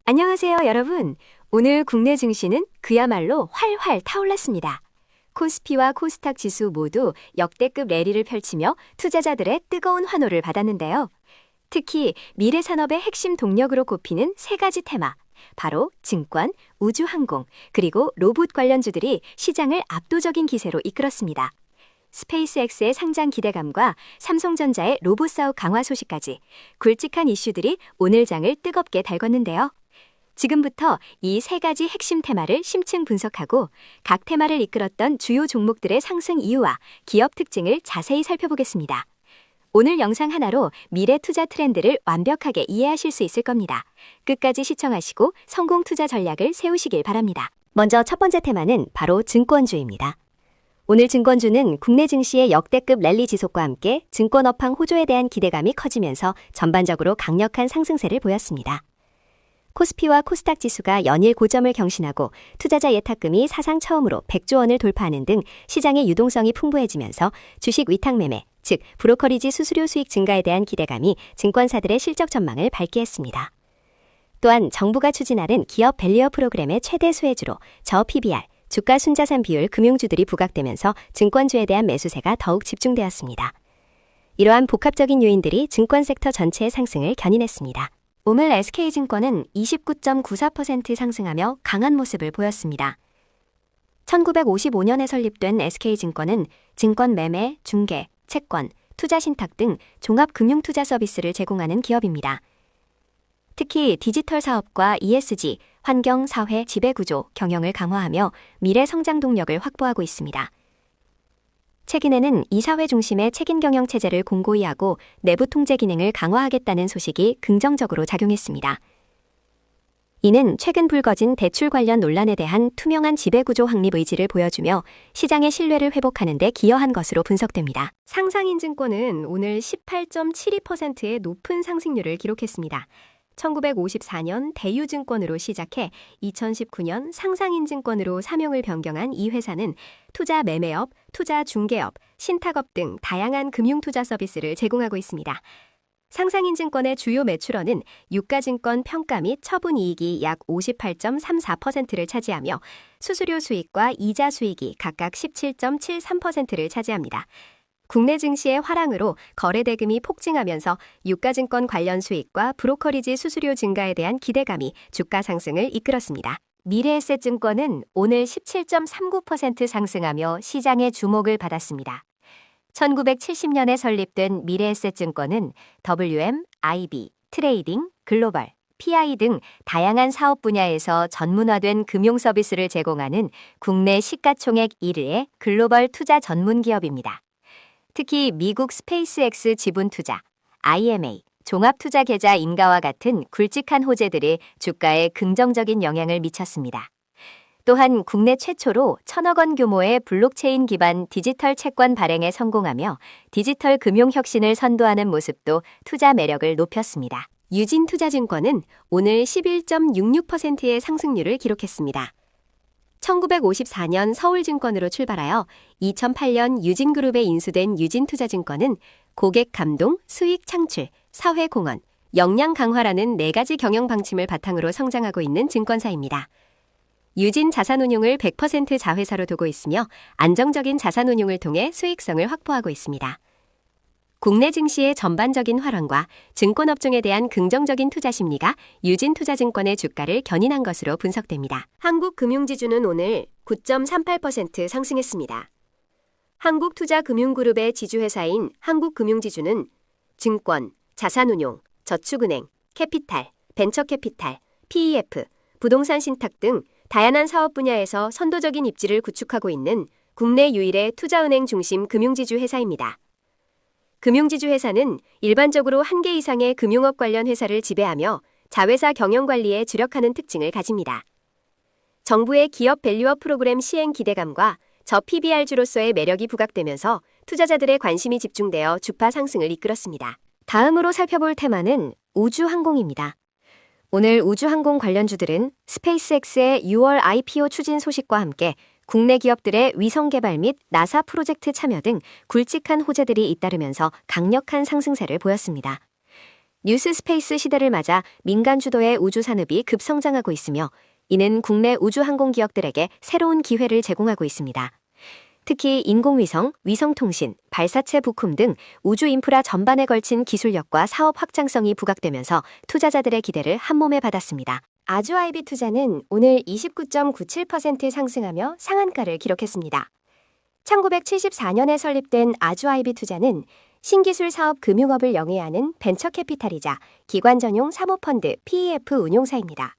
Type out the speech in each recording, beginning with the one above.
안녕하세요, 여러분. 오늘 국내 증시는 그야말로 활활 타올랐습니다. 코스피와 코스닥 지수 모두 역대급 랠리를 펼치며 투자자들의 뜨거운 환호를 받았는데요. 특히 미래 산업의 핵심 동력으로 꼽히는 세 가지 테마, 바로 증권, 우주항공, 그리고 로봇 관련주들이 시장을 압도적인 기세로 이끌었습니다. 스페이스X의 상장 기대감과 삼성전자의 로봇 사업 강화 소식까지 굵직한 이슈들이 오늘 장을 뜨겁게 달궜는데요. 지금부터 이 세 가지 핵심 테마를 심층 분석하고 각 테마를 이끌었던 주요 종목들의 상승 이유와 기업 특징을 자세히 살펴보겠습니다. 오늘 영상 하나로 미래 투자 트렌드를 완벽하게 이해하실 수 있을 겁니다. 끝까지 시청하시고 성공 투자 전략을 세우시길 바랍니다. 먼저 첫 번째 테마는 바로 증권주입니다. 오늘 증권주는 국내 증시의 역대급 랠리 지속과 함께 증권 업황 호조에 대한 기대감이 커지면서 전반적으로 강력한 상승세를 보였습니다. 코스피와 코스닥 지수가 연일 고점을 경신하고 투자자 예탁금이 사상 처음으로 100조 원을 돌파하는 등 시장의 유동성이 풍부해지면서 주식 위탁 매매, 즉 브로커리지 수수료 수익 증가에 대한 기대감이 증권사들의 실적 전망을 밝게 했습니다. 또한 정부가 추진하는 기업 밸류업 프로그램의 최대 수혜주로 저 PBR, 주가 순자산 비율 금융주들이 부각되면서 증권주에 대한 매수세가 더욱 집중되었습니다. 이러한 복합적인 요인들이 증권 섹터 전체의 상승을 견인했습니다. 오늘 SK증권은 29.94% 상승하며 강한 모습을 보였습니다. 1955년에 설립된 SK증권은 증권 매매, 중개, 채권, 투자 신탁 등 종합금융투자 서비스를 제공하는 기업입니다. 특히 디지털 사업과 ESG, 환경, 사회, 지배구조, 경영을 강화하며 미래 성장 동력을 확보하고 있습니다. 최근에는 이사회 중심의 책임 경영 체제를 공고히 하고 내부 통제 기능을 강화하겠다는 소식이 긍정적으로 작용했습니다. 이는 최근 불거진 대출 관련 논란에 대한 투명한 지배구조 확립 의지를 보여주며 시장의 신뢰를 회복하는 데 기여한 것으로 분석됩니다. 상상인증권은 오늘 18.72%의 높은 상승률을 기록했습니다. 1954년 대유증권으로 시작해 2019년 상상인증권으로 사명을 변경한 이 회사는 투자 매매업, 투자 중개업, 신탁업 등 다양한 금융투자 서비스를 제공하고 있습니다. 상상인증권의 주요 매출원은 유가증권 평가 및 처분이익이 약 58.34%를 차지하며 수수료 수익과 이자 수익이 각각 17.73%를 차지합니다. 국내 증시의 화랑으로 거래대금이 폭증하면서 유가증권 관련 수익과 브로커리지 수수료 증가에 대한 기대감이 주가 상승을 이끌었습니다. 미래에셋증권은 오늘 17.39% 상승하며 시장의 주목을 받았습니다. 1970년에 설립된 미래에셋증권은 WM, IB, 트레이딩, 글로벌, PI 등 다양한 사업 분야에서 전문화된 금융 서비스를 제공하는 국내 시가총액 1위의 글로벌 투자 전문 기업입니다. 특히 미국 스페이스X 지분투자, IMA, 종합투자계좌 인가와 같은 굵직한 호재들이 주가에 긍정적인 영향을 미쳤습니다. 또한 국내 최초로 1,000억 원 규모의 블록체인 기반 디지털 채권 발행에 성공하며 디지털 금융 혁신을 선도하는 모습도 투자 매력을 높였습니다. 유진투자증권은 오늘 11.66%의 상승률을 기록했습니다. 1954년 서울증권으로 출발하여 2008년 유진그룹에 인수된 유진투자증권은 고객 감동, 수익 창출, 사회 공헌, 역량 강화라는 4가지 경영 방침을 바탕으로 성장하고 있는 증권사입니다. 유진 자산운용을 100% 자회사로 두고 있으며 안정적인 자산운용을 통해 수익성을 확보하고 있습니다. 국내 증시의 전반적인 활황과 증권업종에 대한 긍정적인 투자 심리가 유진투자증권의 주가를 견인한 것으로 분석됩니다. 한국금융지주는 오늘 9.38% 상승했습니다. 한국투자금융그룹의 지주회사인 한국금융지주는 증권, 자산운용, 저축은행, 캐피탈, 벤처캐피탈, PEF, 부동산 신탁 등 다양한 사업 분야에서 선도적인 입지를 구축하고 있는 국내 유일의 투자은행 중심 금융지주 회사입니다. 금융지주 회사는 일반적으로 1개 이상의 금융업 관련 회사를 지배하며 자회사 경영관리에 주력하는 특징을 가집니다. 정부의 기업 밸류업 프로그램 시행 기대감과 저 PBR주로서의 매력이 부각되면서 투자자들의 관심이 집중되어 주가 상승을 이끌었습니다. 다음으로 살펴볼 테마는 우주항공입니다. 오늘 우주항공 관련주들은 스페이스X의 6월 IPO 추진 소식과 함께 국내 기업들의 위성 개발 및 나사 프로젝트 참여 등 굵직한 호재들이 잇따르면서 강력한 상승세를 보였습니다. 뉴스 스페이스 시대를 맞아 민간 주도의 우주 산업이 급성장하고 있으며 이는 국내 우주 항공 기업들에게 새로운 기회를 제공하고 있습니다. 특히 인공위성, 위성통신, 발사체 부품 등 우주 인프라 전반에 걸친 기술력과 사업 확장성이 부각되면서 투자자들의 기대를 한몸에 받았습니다. 아주아이비 투자는 오늘 29.97% 상승하며 상한가를 기록했습니다. 1974년에 설립된 아주아이비 투자는 신기술 사업 금융업을 영위하는 벤처캐피탈이자 기관 전용 사모펀드 PEF 운용사입니다.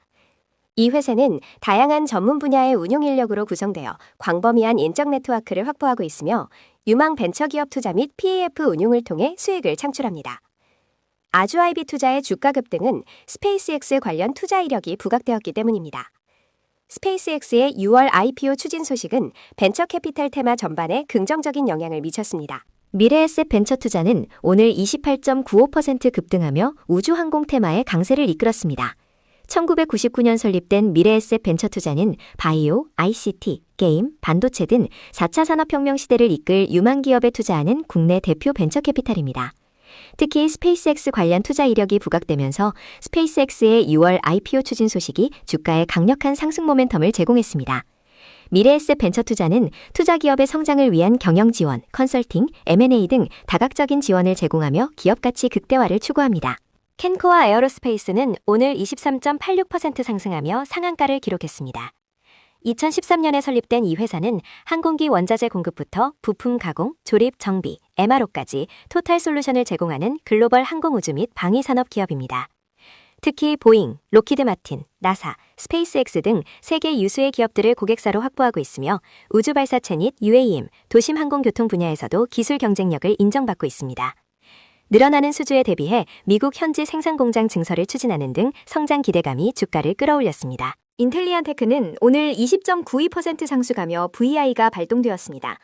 이 회사는 다양한 전문 분야의 운용 인력으로 구성되어 광범위한 인적 네트워크를 확보하고 있으며 유망 벤처기업 투자 및 PEF 운용을 통해 수익을 창출합니다. 아주아이비 투자의 주가 급등은 스페이스X 관련 투자 이력이 부각되었기 때문입니다. 스페이스X의 6월 IPO 추진 소식은 벤처캐피탈 테마 전반에 긍정적인 영향을 미쳤습니다. 미래에셋 벤처 투자는 오늘 28.95% 급등하며 우주항공 테마의 강세를 이끌었습니다. 1999년 설립된 미래에셋 벤처 투자는 바이오, ICT, 게임, 반도체 등 4차 산업혁명 시대를 이끌 유망 기업에 투자하는 국내 대표 벤처 캐피탈입니다. 특히 스페이스X 관련 투자 이력이 부각되면서 스페이스X의 6월 IPO 추진 소식이 주가에 강력한 상승 모멘텀을 제공했습니다. 미래에셋 벤처 투자는 투자 기업의 성장을 위한 경영 지원, 컨설팅, M&A 등 다각적인 지원을 제공하며 기업 가치 극대화를 추구합니다. 캔코아 에어로스페이스는 오늘 23.86% 상승하며 상한가를 기록했습니다. 2013년에 설립된 이 회사는 항공기 원자재 공급부터 부품 가공, 조립, 정비, MRO까지 토탈 솔루션을 제공하는 글로벌 항공우주 및 방위산업 기업입니다. 특히 보잉, 로키드 마틴, 나사, 스페이스X 등 세계 유수의 기업들을 고객사로 확보하고 있으며 우주 발사체 및 UAM, 도심 항공교통 분야에서도 기술 경쟁력을 인정받고 있습니다. 늘어나는 수주에 대비해 미국 현지 생산 공장 증설을 추진하는 등 성장 기대감이 주가를 끌어올렸습니다. 인텔리안테크는 오늘 20.92% 상승하며 VI가 발동되었습니다.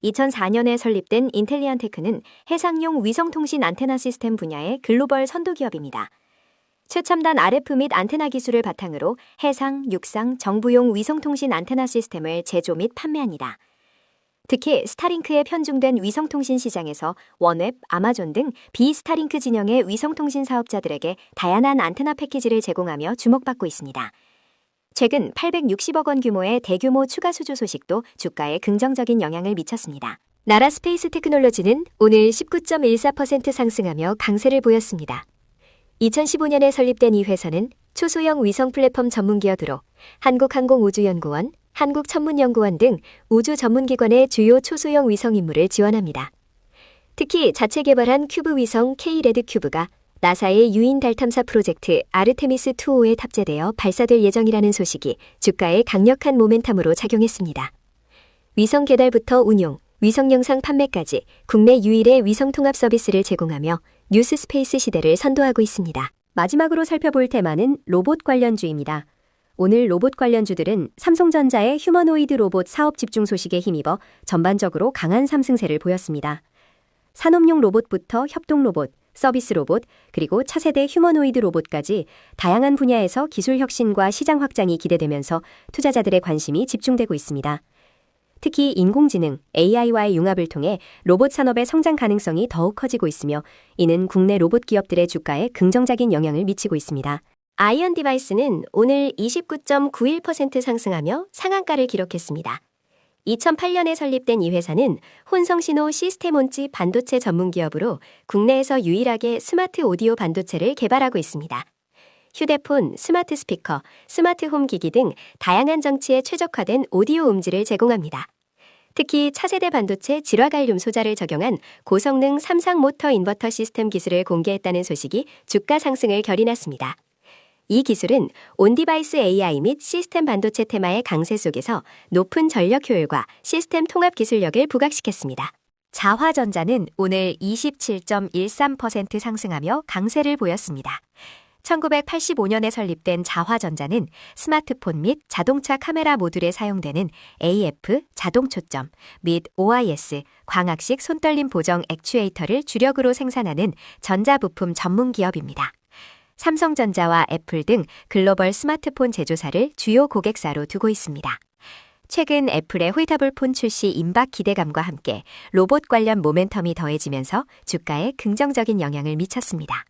2004년에 설립된 인텔리안테크는 해상용 위성통신 안테나 시스템 분야의 글로벌 선도 기업입니다. 최첨단 RF 및 안테나 기술을 바탕으로 해상, 육상, 정부용 위성통신 안테나 시스템을 제조 및 판매합니다. 특히 스타링크에 편중된 위성통신 시장에서 원웹, 아마존 등 비스타링크 진영의 위성통신 사업자들에게 다양한 안테나 패키지를 제공하며 주목받고 있습니다. 최근 860억 원 규모의 대규모 추가 수주 소식도 주가에 긍정적인 영향을 미쳤습니다. 나라 스페이스 테크놀로지는 오늘 19.14% 상승하며 강세를 보였습니다. 2015년에 설립된 이 회사는 초소형 위성 플랫폼 전문기업으로 한국항공우주연구원, 한국천문연구원 등 우주 전문기관의 주요 초소형 위성 임무를 지원합니다. 특히 자체 개발한 큐브 위성 K-레드 큐브가 나사의 유인 달 탐사 프로젝트 아르테미스 2호에 탑재되어 발사될 예정이라는 소식이 주가에 강력한 모멘텀으로 작용했습니다. 위성 개발부터 운용, 위성 영상 판매까지 국내 유일의 위성 통합 서비스를 제공하며 뉴스 스페이스 시대를 선도하고 있습니다. 마지막으로 살펴볼 테마는 로봇 관련주입니다. 오늘 로봇 관련주들은 삼성전자의 휴머노이드 로봇 사업 집중 소식에 힘입어 전반적으로 강한 상승세를 보였습니다. 산업용 로봇부터 협동 로봇, 서비스 로봇, 그리고 차세대 휴머노이드 로봇까지 다양한 분야에서 기술 혁신과 시장 확장이 기대되면서 투자자들의 관심이 집중되고 있습니다. 특히 인공지능, AI와의 융합을 통해 로봇 산업의 성장 가능성이 더욱 커지고 있으며 이는 국내 로봇 기업들의 주가에 긍정적인 영향을 미치고 있습니다. 아이언 디바이스는 오늘 29.91% 상승하며 상한가를 기록했습니다. 2008년에 설립된 이 회사는 혼성신호 시스템온치 반도체 전문 기업으로 국내에서 유일하게 스마트 오디오 반도체를 개발하고 있습니다. 휴대폰, 스마트 스피커, 스마트 홈 기기 등 다양한 장치에 최적화된 오디오 음질을 제공합니다. 특히 차세대 반도체 질화갈륨 소자를 적용한 고성능 삼상 모터 인버터 시스템 기술을 공개했다는 소식이 주가 상승을 결의났습니다. 이 기술은 온디바이스 AI 및 시스템 반도체 테마의 강세 속에서 높은 전력 효율과 시스템 통합 기술력을 부각시켰습니다. 자화전자는 오늘 27.13% 상승하며 강세를 보였습니다. 1985년에 설립된 자화전자는 스마트폰 및 자동차 카메라 모듈에 사용되는 AF, 자동초점 및 OIS, 광학식 손떨림 보정 액추에이터를 주력으로 생산하는 전자부품 전문 기업입니다. 삼성전자와 애플 등 글로벌 스마트폰 제조사를 주요 고객사로 두고 있습니다. 최근 애플의 홀더블폰 출시 임박 기대감과 함께 로봇 관련 모멘텀이 더해지면서 주가에 긍정적인 영향을 미쳤습니다.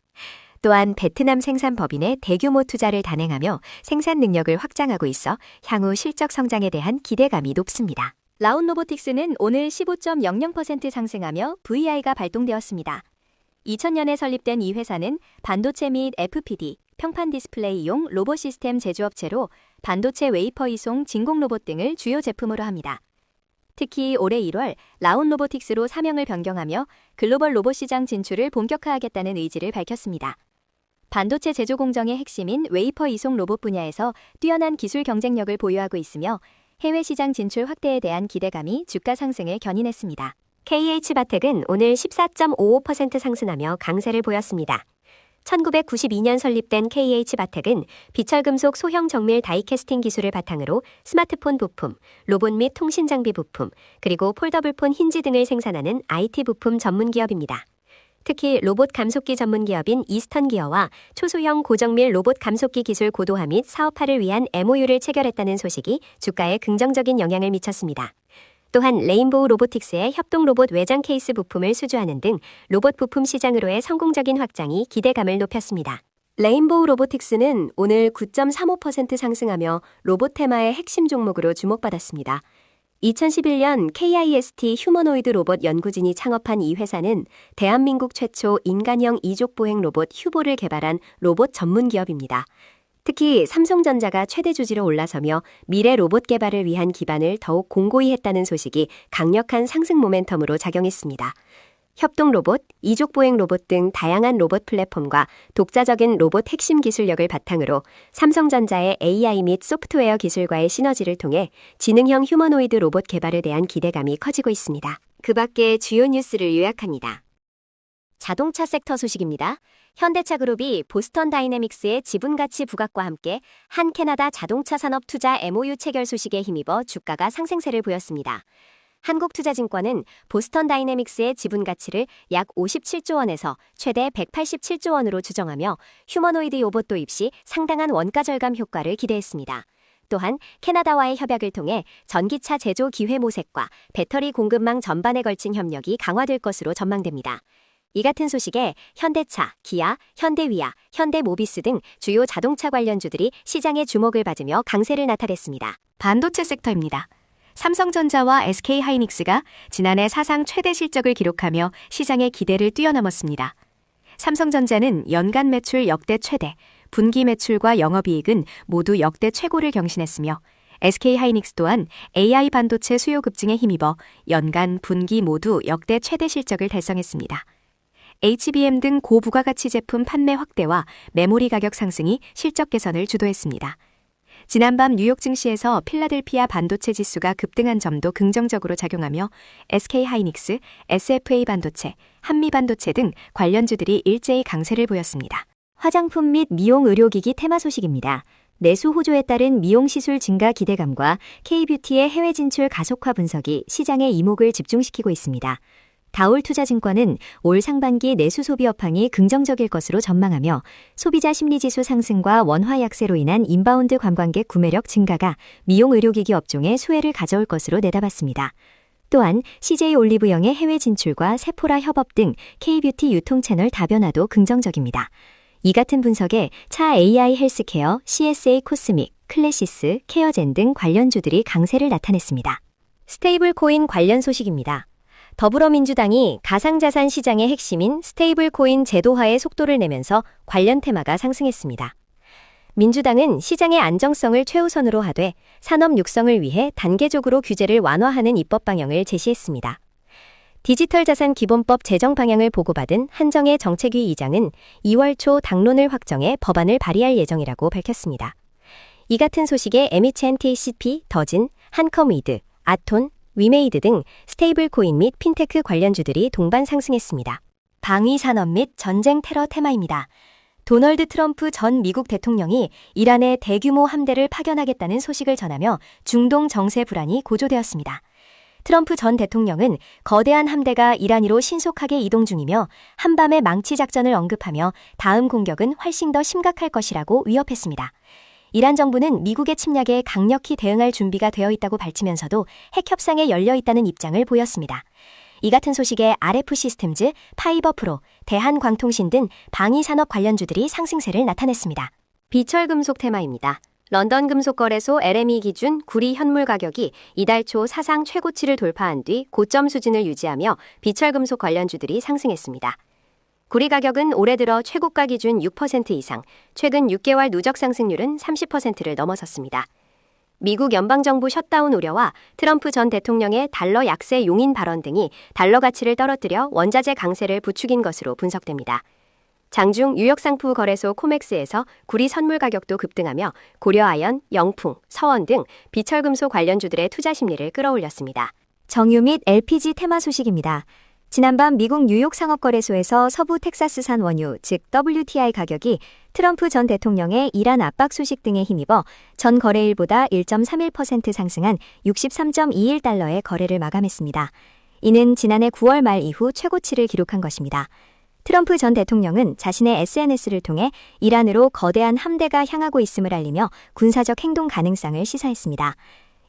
또한 베트남 생산 법인의 대규모 투자를 단행하며 생산 능력을 확장하고 있어 향후 실적 성장에 대한 기대감이 높습니다. 라온 로보틱스는 오늘 15.00% 상승하며 VI가 발동되었습니다. 2000년에 설립된 이 회사는 반도체 및 FPD, 평판 디스플레이용 로봇 시스템 제조업체로 반도체 웨이퍼 이송 진공 로봇 등을 주요 제품으로 합니다. 특히 올해 1월 라온 로보틱스로 사명을 변경하며 글로벌 로봇 시장 진출을 본격화하겠다는 의지를 밝혔습니다. 반도체 제조 공정의 핵심인 웨이퍼 이송 로봇 분야에서 뛰어난 기술 경쟁력을 보유하고 있으며 해외 시장 진출 확대에 대한 기대감이 주가 상승을 견인했습니다. KH바텍은 오늘 14.55% 상승하며 강세를 보였습니다. 1992년 설립된 KH바텍은 비철금속 소형 정밀 다이캐스팅 기술을 바탕으로 스마트폰 부품, 로봇 및 통신 장비 부품, 그리고 폴더블폰 힌지 등을 생산하는 IT 부품 전문 기업입니다. 특히 로봇 감속기 전문 기업인 이스턴 기어와 초소형 고정밀 로봇 감속기 기술 고도화 및 사업화를 위한 MOU를 체결했다는 소식이 주가에 긍정적인 영향을 미쳤습니다. 또한 레인보우 로보틱스의 협동 로봇 외장 케이스 부품을 수주하는 등 로봇 부품 시장으로의 성공적인 확장이 기대감을 높였습니다. 레인보우 로보틱스는 오늘 9.35% 상승하며 로봇 테마의 핵심 종목으로 주목받았습니다. 2011년 KIST 휴머노이드 로봇 연구진이 창업한 이 회사는 대한민국 최초 인간형 이족 보행 로봇 휴보를 개발한 로봇 전문 기업입니다. 특히 삼성전자가 최대 주주로 올라서며 미래 로봇 개발을 위한 기반을 더욱 공고히 했다는 소식이 강력한 상승 모멘텀으로 작용했습니다. 협동 로봇, 이족 보행 로봇 등 다양한 로봇 플랫폼과 독자적인 로봇 핵심 기술력을 바탕으로 삼성전자의 AI 및 소프트웨어 기술과의 시너지를 통해 지능형 휴머노이드 로봇 개발에 대한 기대감이 커지고 있습니다. 그 밖의 주요 뉴스를 요약합니다. 자동차 섹터 소식입니다. 현대차 그룹이 보스턴 다이내믹스의 지분 가치 부각과 함께 한 캐나다 자동차 산업 투자 MOU 체결 소식에 힘입어 주가가 상승세를 보였습니다. 한국투자증권은 보스턴 다이내믹스의 지분 가치를 약 57조 원에서 최대 187조 원으로 추정하며 휴머노이드 로봇 도입 시 상당한 원가 절감 효과를 기대했습니다. 또한 캐나다와의 협약을 통해 전기차 제조 기회 모색과 배터리 공급망 전반에 걸친 협력이 강화될 것으로 전망됩니다. 이 같은 소식에 현대차, 기아, 현대위아, 현대모비스 등 주요 자동차 관련주들이 시장의 주목을 받으며 강세를 나타냈습니다. 반도체 섹터입니다. 삼성전자와 SK하이닉스가 지난해 사상 최대 실적을 기록하며 시장의 기대를 뛰어넘었습니다. 삼성전자는 연간 매출 역대 최대, 분기 매출과 영업이익은 모두 역대 최고를 경신했으며 SK하이닉스 또한 AI 반도체 수요 급증에 힘입어 연간, 분기 모두 역대 최대 실적을 달성했습니다. HBM 등 고부가가치 제품 판매 확대와 메모리 가격 상승이 실적 개선을 주도했습니다. 지난밤 뉴욕 증시에서 필라델피아 반도체 지수가 급등한 점도 긍정적으로 작용하며 SK하이닉스, SFA 반도체, 한미반도체 등 관련주들이 일제히 강세를 보였습니다. 화장품 및 미용 의료기기 테마 소식입니다. 내수 호조에 따른 미용 시술 증가 기대감과 K뷰티의 해외 진출 가속화 분석이 시장의 이목을 집중시키고 있습니다. 다올투자증권은 올 상반기 내수 소비 업황이 긍정적일 것으로 전망하며 소비자 심리지수 상승과 원화 약세로 인한 인바운드 관광객 구매력 증가가 미용 의료기기 업종에 수혜를 가져올 것으로 내다봤습니다. 또한 CJ 올리브영의 해외 진출과 세포라 협업 등 K뷰티 유통 채널 다변화도 긍정적입니다. 이 같은 분석에 차 AI 헬스케어, CSA 코스믹, 클래시스, 케어젠 등 관련주들이 강세를 나타냈습니다. 스테이블 코인 관련 소식입니다. 더불어민주당이 가상자산 시장의 핵심인 스테이블 코인 제도화에 속도를 내면서 관련 테마가 상승했습니다. 민주당은 시장의 안정성을 최우선으로 하되 산업 육성을 위해 단계적으로 규제를 완화하는 입법 방향을 제시했습니다. 디지털 자산 기본법 제정 방향을 보고받은 한정혜 정책위 의장은 2월 초 당론을 확정해 법안을 발의할 예정이라고 밝혔습니다. 이 같은 소식에 MECN-TCP, 더진, 한컴위드, 아톤, 위메이드 등 스테이블 코인 및 핀테크 관련주들이 동반 상승했습니다. 방위 산업 및 전쟁 테러 테마입니다. 도널드 트럼프 전 미국 대통령이 이란에 대규모 함대를 파견하겠다는 소식을 전하며 중동 정세 불안이 고조되었습니다. 트럼프 전 대통령은 거대한 함대가 이란으로 신속하게 이동 중이며 한밤의 망치 작전을 언급하며 다음 공격은 훨씬 더 심각할 것이라고 위협했습니다. 이란 정부는 미국의 침략에 강력히 대응할 준비가 되어 있다고 밝히면서도 핵 협상에 열려 있다는 입장을 보였습니다. 이 같은 소식에 RF 시스템즈, 파이버프로, 대한광통신 등 방위산업 관련주들이 상승세를 나타냈습니다. 비철금속 테마입니다. 런던 금속거래소 LME 기준 구리 현물 가격이 이달 초 사상 최고치를 돌파한 뒤 고점 수준을 유지하며 비철금속 관련주들이 상승했습니다. 구리 가격은 올해 들어 최고가 기준 6% 이상, 최근 6개월 누적 상승률은 30%를 넘어섰습니다. 미국 연방정부 셧다운 우려와 트럼프 전 대통령의 달러 약세 용인 발언 등이 달러 가치를 떨어뜨려 원자재 강세를 부추긴 것으로 분석됩니다. 장중 뉴욕상프 거래소 코맥스에서 구리 선물 가격도 급등하며 고려아연, 영풍, 서원 등 비철금속 관련주들의 투자 심리를 끌어올렸습니다. 정유 및 LPG 테마 소식입니다. 지난밤 미국 뉴욕 상업거래소에서 서부 텍사스산 원유, 즉 WTI 가격이 트럼프 전 대통령의 이란 압박 소식 등에 힘입어 전 거래일보다 1.31% 상승한 63.21달러의 거래를 마감했습니다. 이는 지난해 9월 말 이후 최고치를 기록한 것입니다. 트럼프 전 대통령은 자신의 SNS를 통해 이란으로 거대한 함대가 향하고 있음을 알리며 군사적 행동 가능성을 시사했습니다.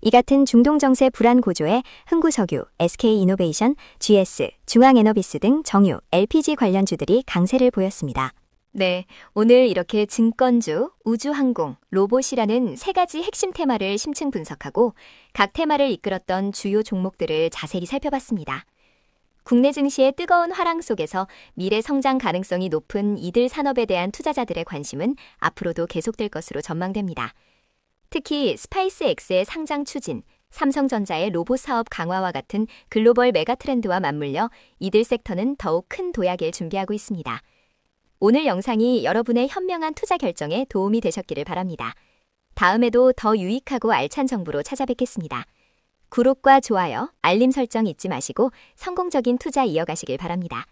이 같은 중동 정세 불안 고조에 흥구석유, SK이노베이션, GS, 중앙에너비스 등 정유, LPG 관련주들이 강세를 보였습니다. 네, 오늘 이렇게 증권주, 우주항공, 로봇이라는 세 가지 핵심 테마를 심층 분석하고 각 테마를 이끌었던 주요 종목들을 자세히 살펴봤습니다. 국내 증시의 뜨거운 화랑 속에서 미래 성장 가능성이 높은 이들 산업에 대한 투자자들의 관심은 앞으로도 계속될 것으로 전망됩니다. 특히 스파이스X의 상장 추진, 삼성전자의 로봇 사업 강화와 같은 글로벌 메가 트렌드와 맞물려 이들 섹터는 더욱 큰 도약을 준비하고 있습니다. 오늘 영상이 여러분의 현명한 투자 결정에 도움이 되셨기를 바랍니다. 다음에도 더 유익하고 알찬 정보로 찾아뵙겠습니다. 구독과 좋아요, 알림 설정 잊지 마시고 성공적인 투자 이어가시길 바랍니다.